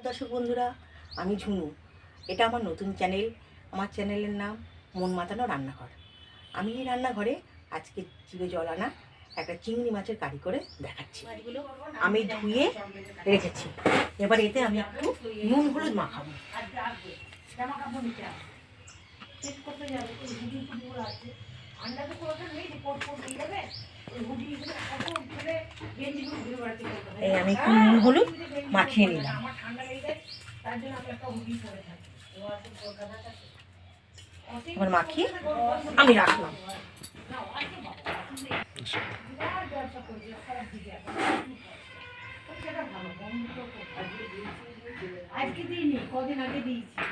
দর্শক বন্ধুরা, আমি ঝুনু। এটা আমার নতুন চ্যানেল। আমার চ্যানেলের নাম মন মাতানো রান্নাঘর। আমি এই রান্নাঘরে আজকে জিভে জল আনা একটা চিংড়ি মাছের কারি করে দেখাচ্ছি। মাছগুলো আমি ধুয়ে রেখেছি। এবার এতে আমি একটু নুন হলুদ মাখাবো। এই আমি একটু নুন হলুদ মাখিয়ে নিলাম। এবার মাখিয়ে আমি রাখলাম।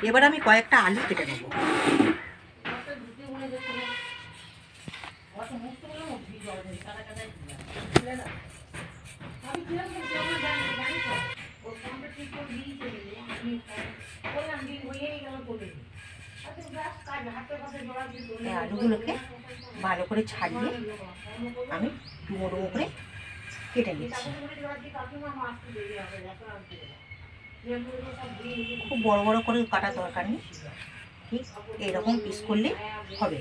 এবার আমি কয়েকটা আলু কেটে নেবো। আলুগুলোকে ভালো করে ছাড়িয়ে আমি ডুমো ডুমো করে কেটে নিচ্ছি। খুব বড় বড় করে কাটার দরকার নেই, ঠিক এরকম পিস করলে হবে।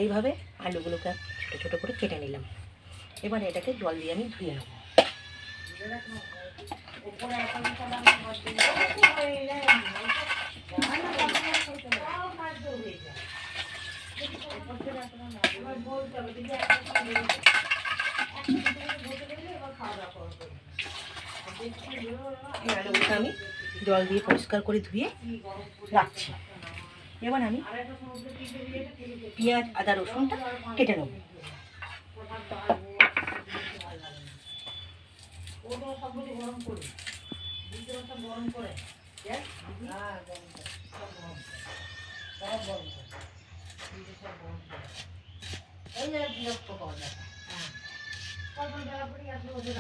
এইভাবে আলুগুলোকে ছোটো ছোটো করে কেটে নিলাম। এবার এটাকে জল দিয়ে আমি ধুয়ে নেব। আলুগুলোকে আমি জল দিয়ে পরিষ্কার করে ধুয়ে রাখছি। এবার আমি পেঁয়াজ আদা রসুনটা কেটে নেব।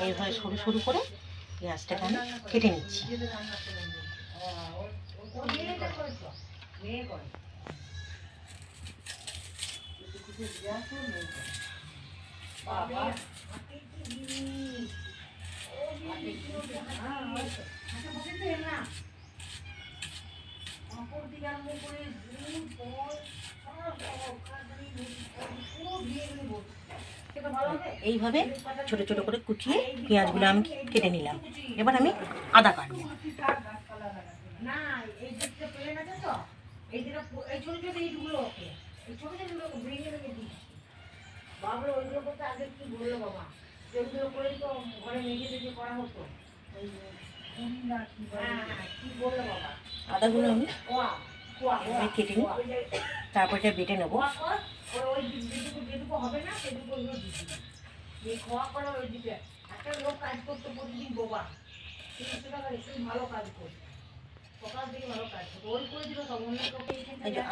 এইভাবে সরু সরু করে পেঁয়াজটাকে আমি কেটে নিচ্ছি। এইভাবে ছোট ছোট করে কুচিয়ে পেঁয়াজগুলো আমি কেটে নিলাম। এবার আমি আদা কাটবো। আদাগুলো আমি কেটে নিই, তারপর এটা বেটে নেবো।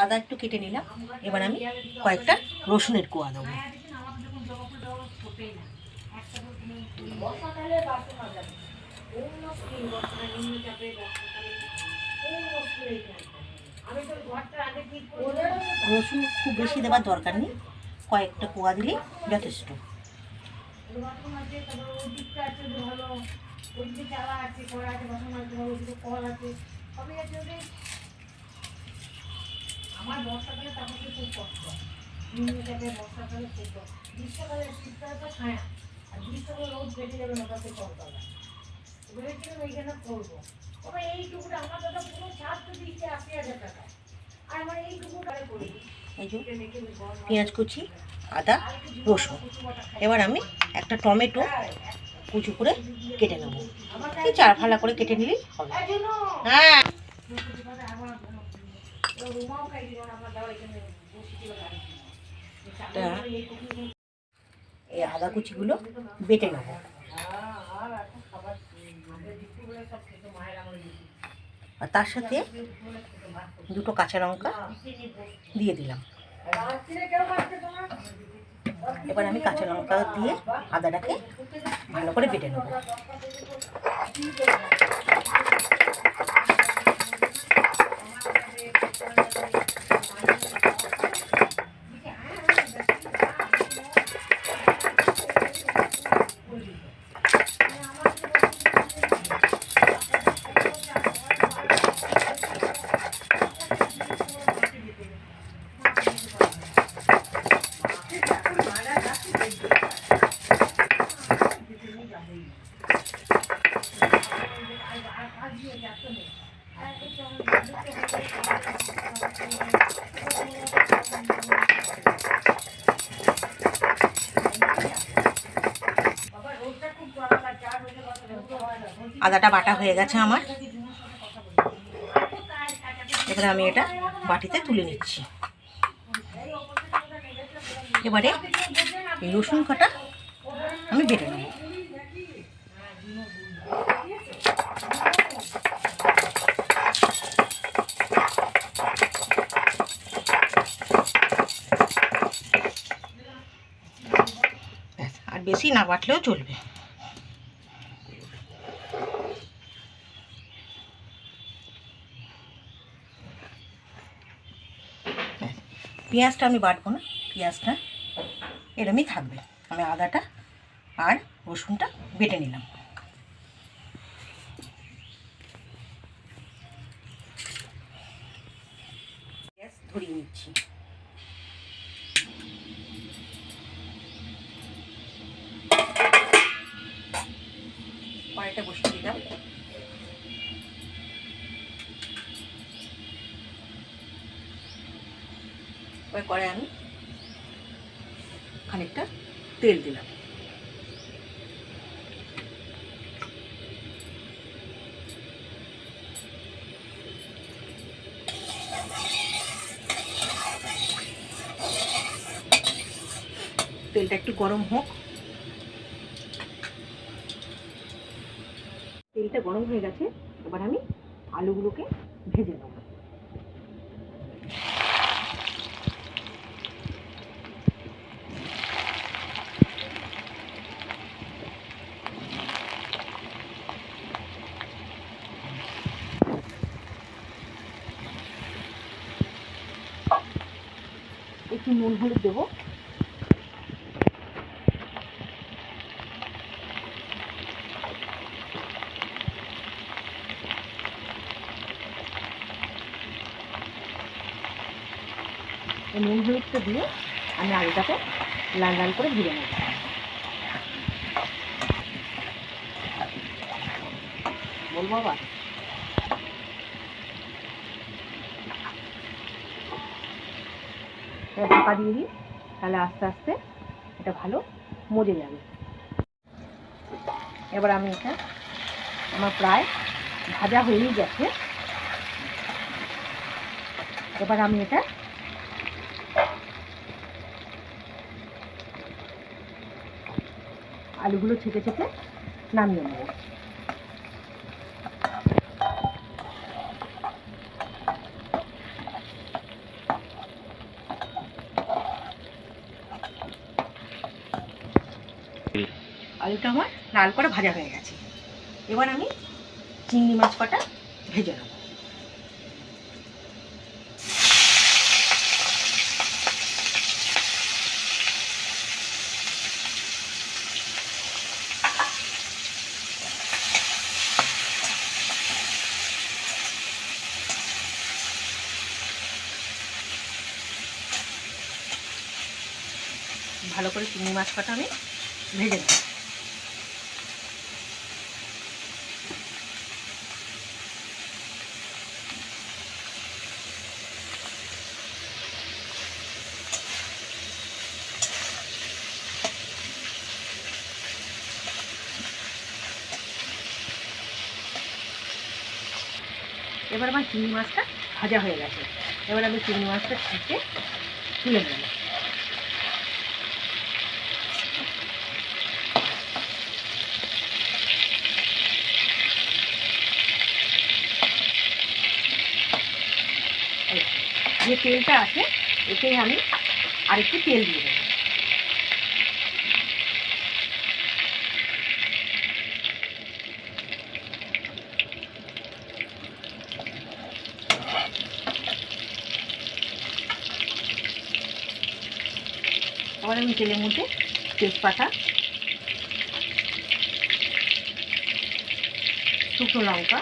আদা একটু কেটে নিলাম। এবার আমি কয়েকটা রসুনের কোয়া দেবো। রসুন খুব বেশি দেওয়ার দরকার নেই, কয়েকটা কোয়া দিলে যথেষ্ট। আমার বর্ষাকালে তারপরে খুব কষ্ট, বর্ষাকালে খুব কষ্ট। গ্রীষ্মকালে শীতকালে তো ছায়া, আর গ্রীষ্মকালে রোদ বেঁচে যাবে না, তাতে কলকাতা ভেবেছিলাম এইখানে করবো। তবে এইটুকুটা আমার দাদা পুরো ছাদ তো দিচ্ছে ৮০,০০০ টাকা, আর আমার এইটুকুটা করি। এই যে পেঁয়াজ কুচি, আদা রসুন। এবার আমি একটা টমেটো কুচি করে কেটে নেব। এই 4 ফালা করে কেটে নিলেই হবে। হ্যাঁ, এই আদা কুচিগুলো বেটে নেব। আর তার সাথে দুটো কাঁচা লঙ্কা দিয়ে দিলাম। এবার আমি কাঁচা লঙ্কা দিয়ে আদাটাকে ভালো করে বেটে নেব। আদাটা বাটা হয়ে গেছে আমার। এবারে আমি এটা বাটিতে তুলে নিচ্ছি। এবারে এই রসুন কাটা আমি বেটে নেব। আর বেশি না বাটলেও চলবে। পেঁয়াজটা আমি বাটবো না, পেঁয়াজটা এরমই থাকবে। আমি আদাটা আর রসুনটা বেটে নিলাম। গ্যাস ধরিয়ে নিচ্ছি। কড়াইটা বসিয়ে দিলাম। এবার কড়াই আমি খানিকটা তেল দিলাম। তেলটা একটু গরম হোক। তেলটা গরম হয়ে গেছে, এবার আমি আলুগুলোকে ভেজে নেব। একটু নুন হলুদ দেবো। নুন হলুদটা দিয়ে আমি আলুটাকে লাল লাল করে ভেজে নেব। বলবো আবার ঢাকা দিয়ে দিই, তাহলে আস্তে আস্তে এটা ভালো মজে যাবে। এবার আমি এটা আমার প্রায় ভাজা হয়েই গেছে। এবার আমি এটা আলুগুলো ছেঁকে ছেঁকে নামিয়ে নেব। আলুটা আমার লাল করে ভাজা হয়ে গেছে। এবার আমি চিংড়ি মাছ কটা ভেজে নেব। ভালো করে চিংড়ি মাছ কটা আমি ভেজে নেব। এবার আমার চিংড়ি মাছটা ভাজা হয়ে গেছে। এবার আমি চিংড়ি মাছটা ছেঁকে তুলে নেব। যে তেলটা আছে এতেই আমি আরেকটু তেল দিয়ে দেবো। আবার আমি তেলের মধ্যে তেজপাতা, শুকনো লঙ্কা,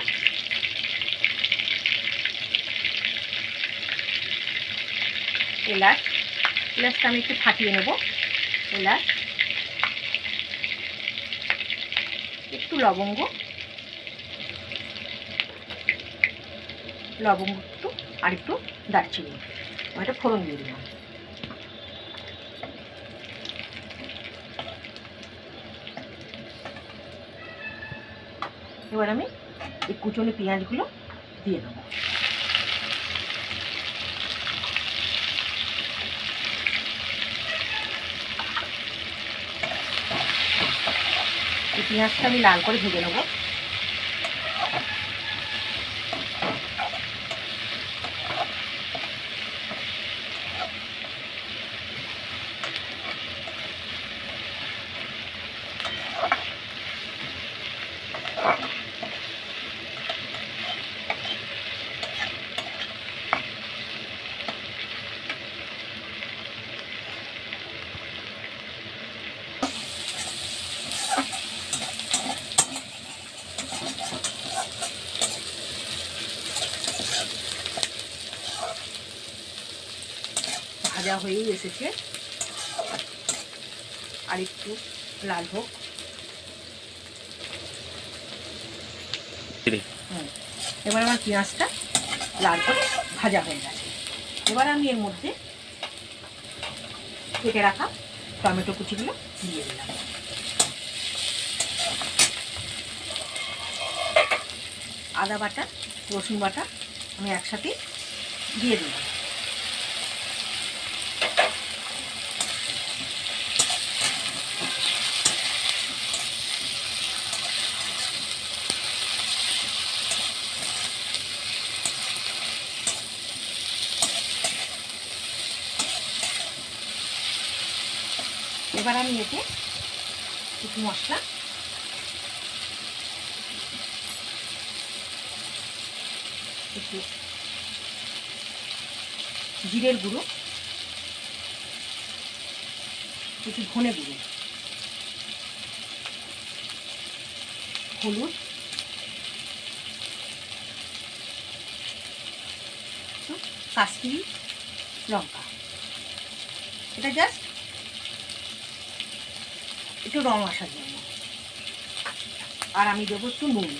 এলাচটা আমি একটু ফাটিয়ে নেব। এলাচ, একটু লবঙ্গ একটু, আর একটু দারচিনি, আমি একটা ফোড়ন দিয়ে দিলাম। এবার আমি এই কুচনো পেঁয়াজগুলো দিয়ে দেবো। এই পেঁয়াজটা আমি লাল করে ভেজে নেবো। ভাজা হয়েই এসেছে, আর একটু লাল হোক। এবার আমার পেঁয়াজটা লাল করে ভাজা হয়ে গেছে। এবার আমি এর মধ্যে কেটে রাখা টমেটো কুচিগুলো দিয়ে দিলাম। আদা বাটা, রসুন বাটা আমি একসাথে দিয়ে দিলাম। এবার আমি এতে কিছু মশলা, একটু জিরের গুঁড়ো, একটু ধনে গুঁড়ো, হলুদ, কাশ্মীরি লঙ্কা, এটা জাস্ট একটু রং আসার জন্য। আর আমি দেবো একটু নুন।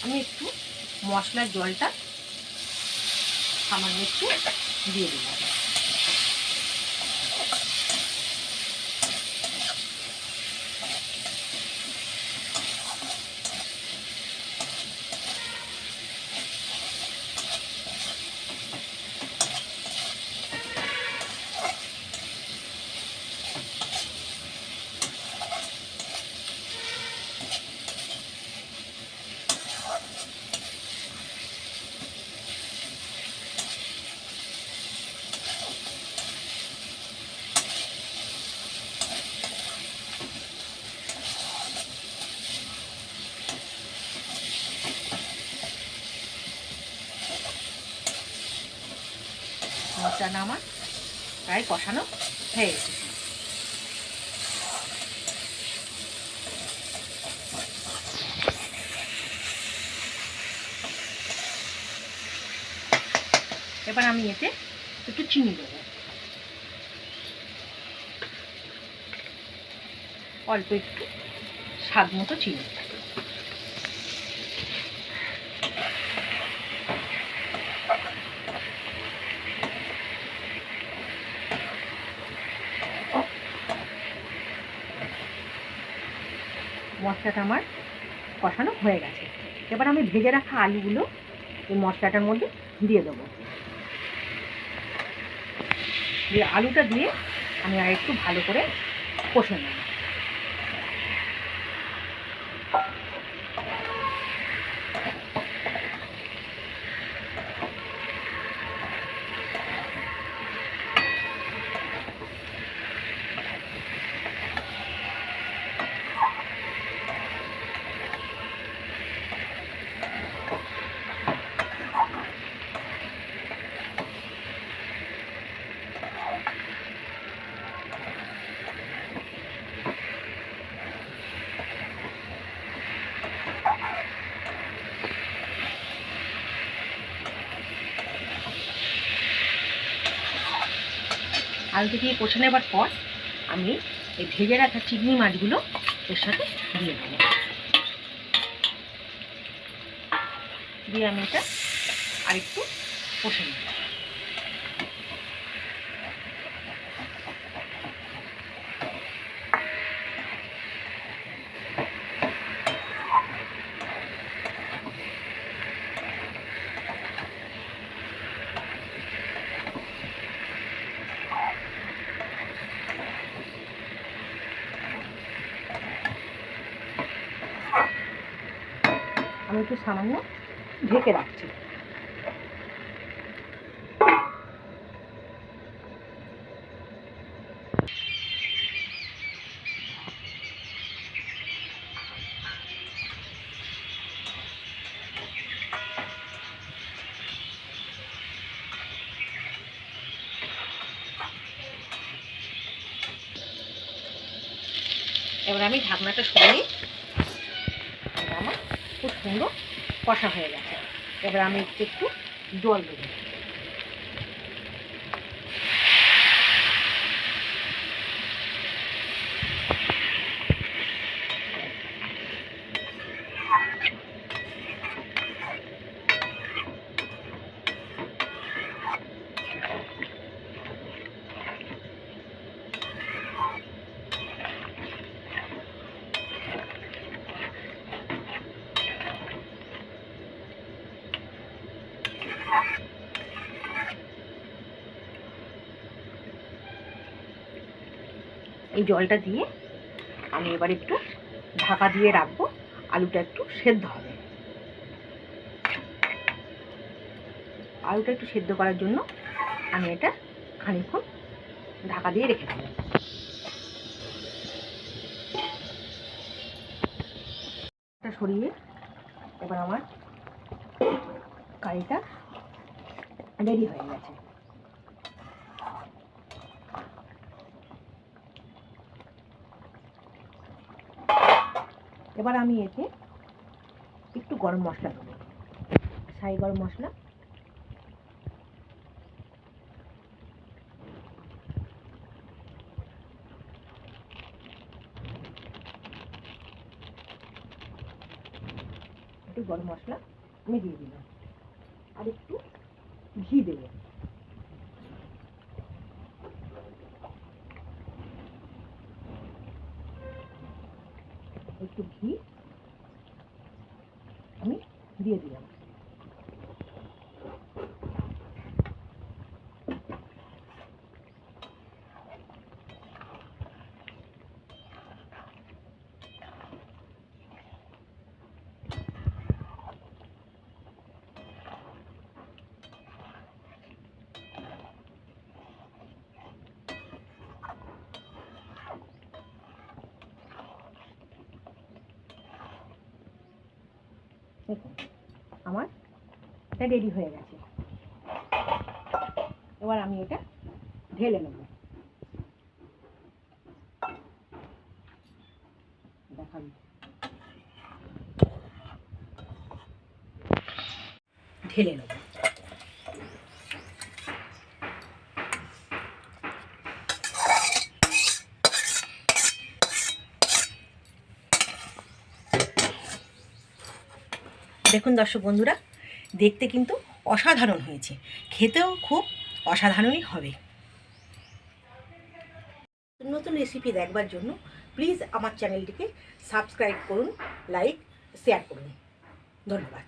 আমি একটু মশলার জলটা সামান্য একটু দিয়ে দিলাম। মশলাটা আমার প্রায় কষানো হয়ে গেছে। এবার আমি এতে একটু চিনি দেবো, অল্প একটু স্বাদ মতো চিনি। মশলাটা আমার কষানো হয়ে গেছে। এবার আমি ভেজে রাখা আলুগুলো এই মশলাটার মধ্যে দিয়ে দেবো। দিয়ে আলুটা দিয়ে আমি আর একটু ভালো করে কষে নেব। আলুটা দিয়ে কষে নেবার পর আমি এই ভেজে রাখা চিংড়ি মাছগুলো এর সাথে দিয়ে দেবো। দিয়ে আমি এটা আরেকটু কষে নেব। আমি একটু সামান্য ঢেকে রাখছি। এবার আমি ঢাকনাটা সরিয়ে, এটা আমার খুব সুন্দর কষা হয়ে গেছে। এবার আমি একটু জল দেবো। এই জলটা দিয়ে আমি এবার একটু ঢাকা দিয়ে রাখবো, আলুটা একটু সেদ্ধ হবে। আলুটা একটু সেদ্ধ করার জন্য আমি এটা খানিকক্ষণ ঢাকা দিয়ে রেখে দেবো। এটা সরিয়ে এবার আমার কারিটা রেডি হয়ে গেছে। এবার আমি এতে একটু গরম মশলা দেবো, ছাই গরম মশলা। একটু গরম মশলা আমি দিয়ে দিলাম, আর একটু ঘি দেবো। একটু ঘি আমি দিয়ে দিলাম। দেখুন আমার এটা রেডি হয়ে গেছে। এবার আমি এটা ঢেলে নেব। দেখাবো, ঢেলে নেব। দেখুন দর্শক বন্ধুরা, দেখতে কিন্তু অসাধারণ হয়েছে, খেতেও খুব অসাধারণই হবে। নতুন রেসিপি দেখবার জন্য প্লিজ আমার চ্যানেলটিকে সাবস্ক্রাইব করুন, লাইক শেয়ার করুন। ধন্যবাদ।